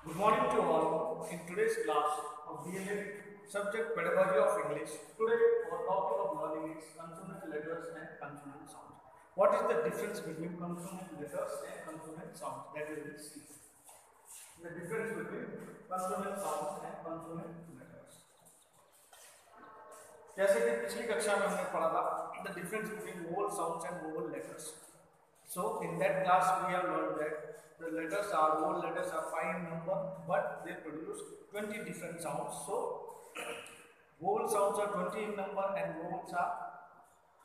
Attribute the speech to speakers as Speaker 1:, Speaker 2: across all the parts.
Speaker 1: Good morning to all. In today's class of DLA subject Pedagogy of English, today our topic of learning is consonant letters and consonant sounds. What is the difference between consonant letters and consonant sounds? That we will see. The difference between consonant sounds and consonant letters. जैसे कि पिछली कक्षा में हमने पढ़ा था the difference between vowel sounds and vowel letters. So in that class we have learned that the letters are vowel letters are 5 in number, but they produce 20 different sounds. So vowel sounds are 20 in number and vowels are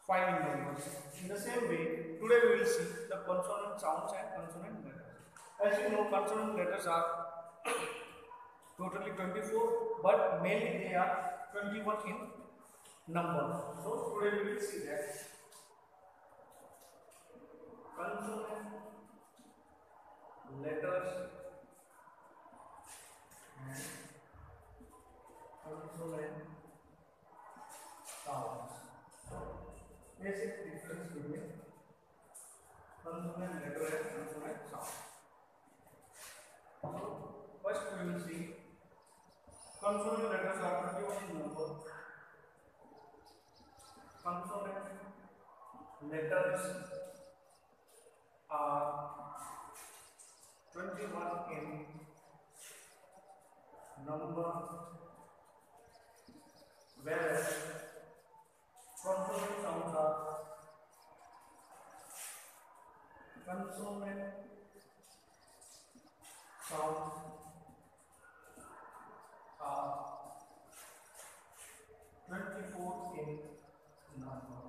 Speaker 1: 5 in number. In the same way, today we will see the consonant sounds and consonant letters. As you know, consonant letters are totally 24, but mainly they are 21 in number. So today we will see that consonant letters and consonant sounds. Basic difference between consonant letter and consonant sound. So first we will see consonant letters are 21 in number. Consonant letters are 21 in number, whereas consonant sounds are 24 in number.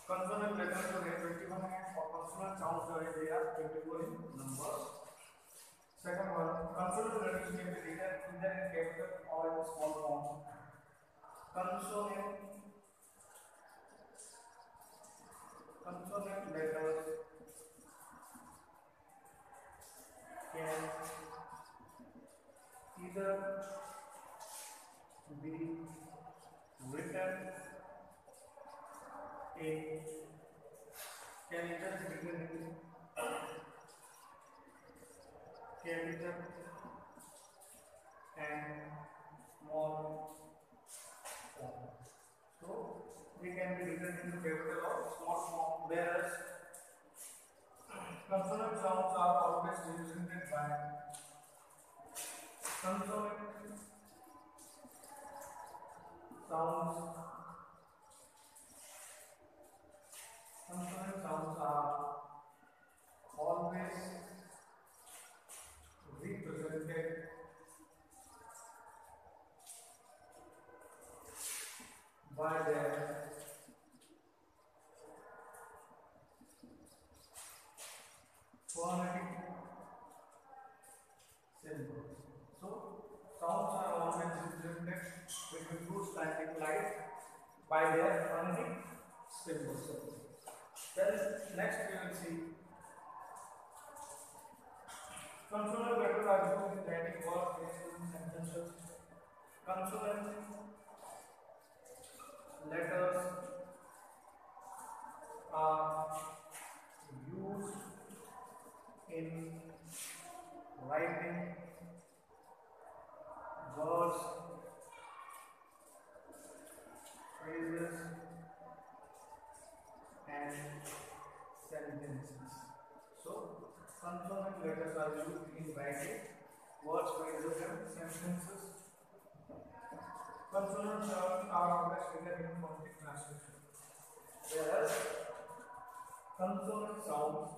Speaker 1: Consonant letters जो है 21 है और consonant sounds जो है they are 24 in number. Second one, consonant letters may be written either in capital or in small form. Consonant letters can either be written in capital and small form. So they can be written in capital or small form, whereas consonant sounds are always represented by consonant sounds are always represented by their phonetic symbols. So sounds are always represented with includes scientific light by their phonetic symbols. Then next we will see consonant letters are used in writing words, phrases, and sentences. Consonant letters are used in writing words, phrases, and sentences. So consonant letters are used in writing words, phrases, and sentences. Consonant sounds are always written in phonetic transcription, whereas consonant sounds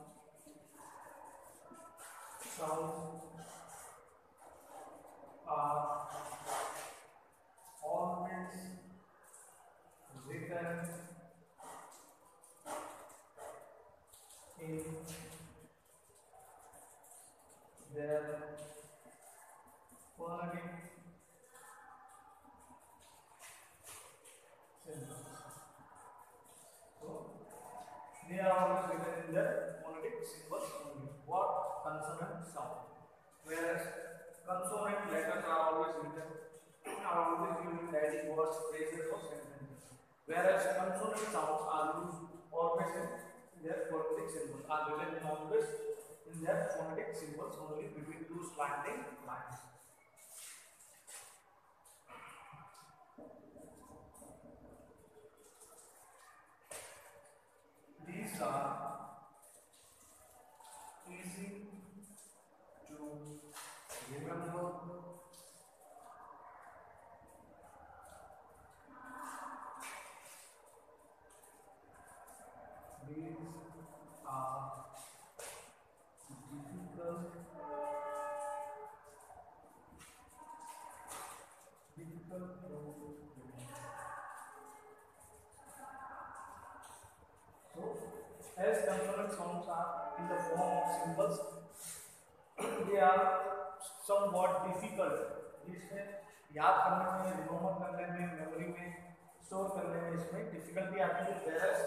Speaker 1: are always written in their phonetic symbols. So they are always written in their phonetic symbols only. What consonant sound? Whereas consonant letters are always written used in writing words, phrases, or sentences. Whereas consonant sounds are used always in their phonetic symbols are written always in their phonetic symbols only between two slanting lines. These are easy to remember. These are difficult to remember. So, as consonant sounds are in the form of symbols, they are somewhat difficult. जिसमें याद करने में, remember करने में, memory में store करने में इसमें डिफिकल्टी आती है। वेरस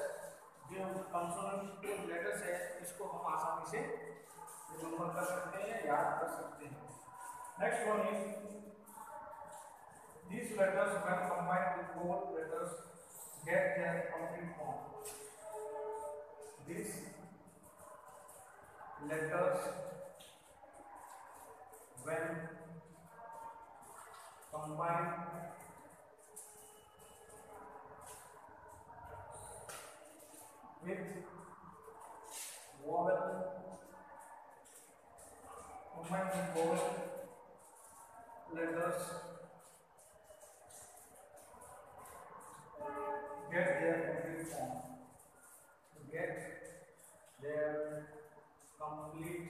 Speaker 1: जो कंसोनेंट लेटर्स है इसको हम आसानी से रिमेम्बर कर सकते हैं, याद कर सकते हैं। Next one is these letters when combined with vowel letters get their complete form. These letters when combined with vowel letters get their complete form. Get their complete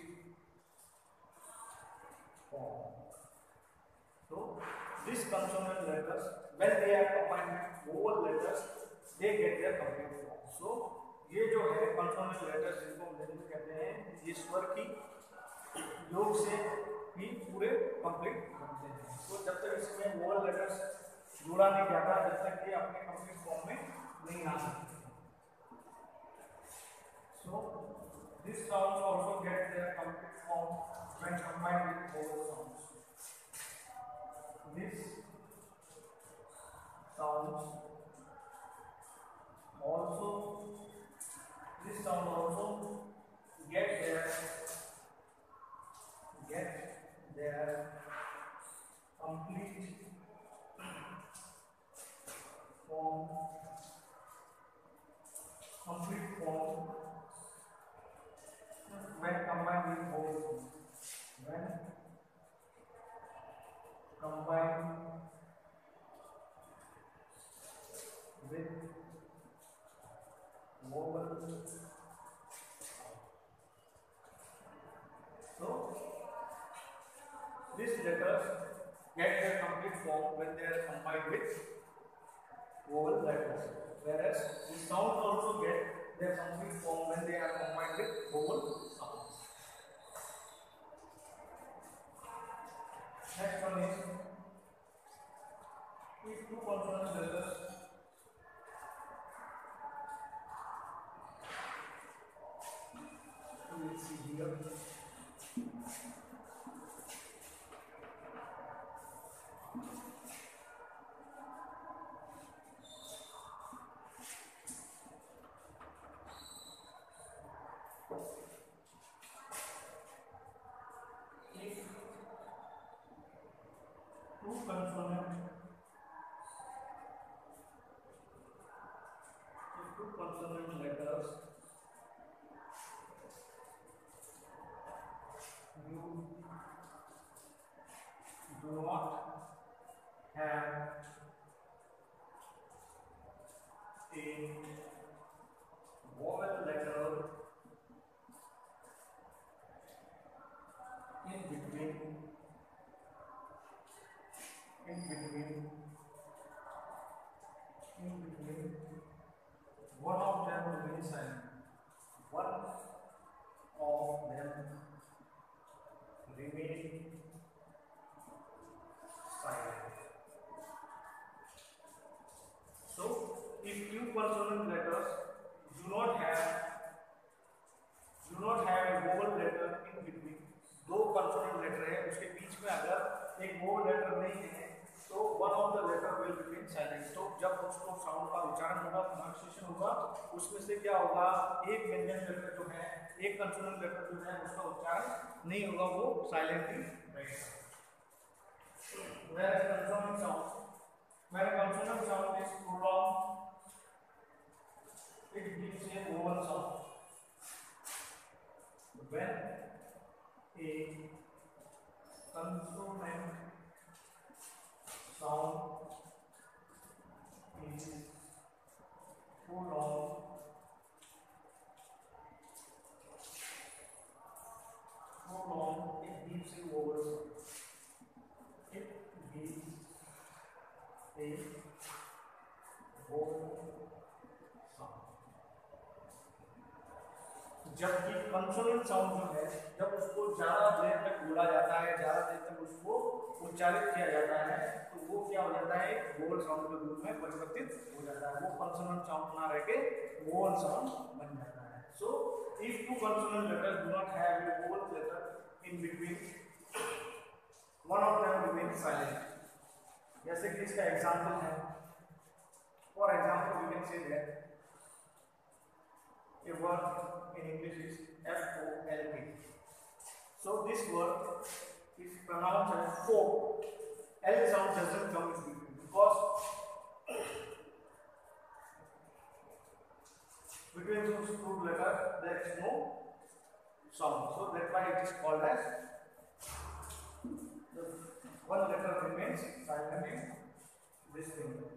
Speaker 1: form. So these consonant letters, when they are combined with vowel letters, they get their complete form. So ये जो है consonant letters जिनको हम हिंदी में कहते हैं, ये स्वर की योग से ही पूरे कंप्लीट बनते हैं। तो जब तक इसमें vowel letters जोड़ा नहीं जाता, जब तक ये अपने कंप्लीट फॉर्म में नहीं आ सकते। So these sounds also get their complete form when combined with vowel sounds. These sounds also get their complete form when combined with vowel sounds. When combined with vowel sounds. So these letters get their complete form when they are combined with vowel letters, whereas the sounds also get their complete form when they are combined with vowel sounds. Next one is if two consonant letters we will see here. Two consonant letters you do not have a vowel letter in between one of them remains silent. One of them remain silent. So, if two consonant letters do not have उसमें से क्या होगा, एक व्यंजन letter जो है, एक consonant letter जो है उसका उच्चारण नहीं होगा, वो साइलेंटली रहेगा। Whereas consonant sound, when a consonant sound is prolonged, it gives a vowel sound. When a consonant sound is prolonged, it gives a vowel sound. It gives a vowel sound. जबकि consonant sound जो है, जब उसको ज्यादा देर तक बोला जाता है, ज्यादा देर तक उसको उच्चारित किया जाता है, तो वो क्या हो जाता है, एक वोवल साउंड के रूप में परिवर्तित हो जाता है। वो कंसोनेंट साउंड ना रह के वोवल साउंड बन जाता है। So if two consonant letters do not have a vowel letter in between, one of them remain silent. जैसे कि इसका एग्जांपल है, for example we can say that a word in English is FOLK. So this word is pronounced as folk. L sound doesn't come in between because between those two letters there is no sound. So that's why it is called as, the one letter remains silent in this finger.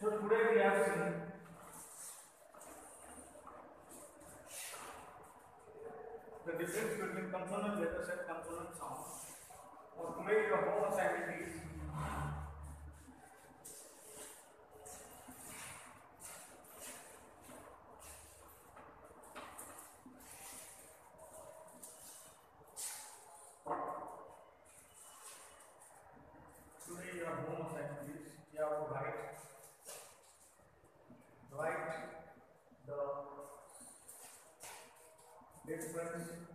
Speaker 1: So today we have seen the difference between consonant letters and consonant sounds. Or today your home assignment is you have to write the difference between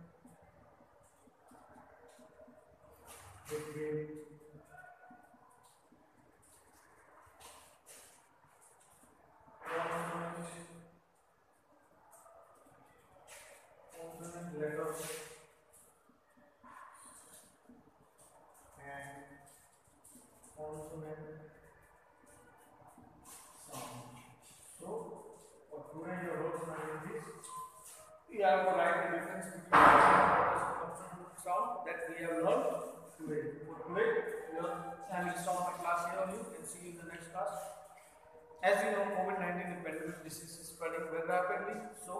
Speaker 1: consonant letters and consonant sound. So, for today your role is this. We have to write the difference between consonant sound that we have learned today. For today, I will stop my class here only and see you in the next class. As you know, COVID-19 pandemic disease is spreading very rapidly. So,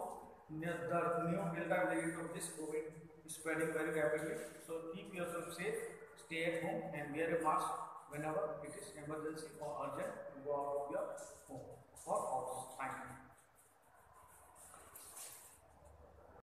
Speaker 1: the new Delta variant of this COVID is spreading very rapidly. So, keep yourself safe, stay at home, and wear a mask whenever it is emergency or urgent to go out of your home or house. Thank you.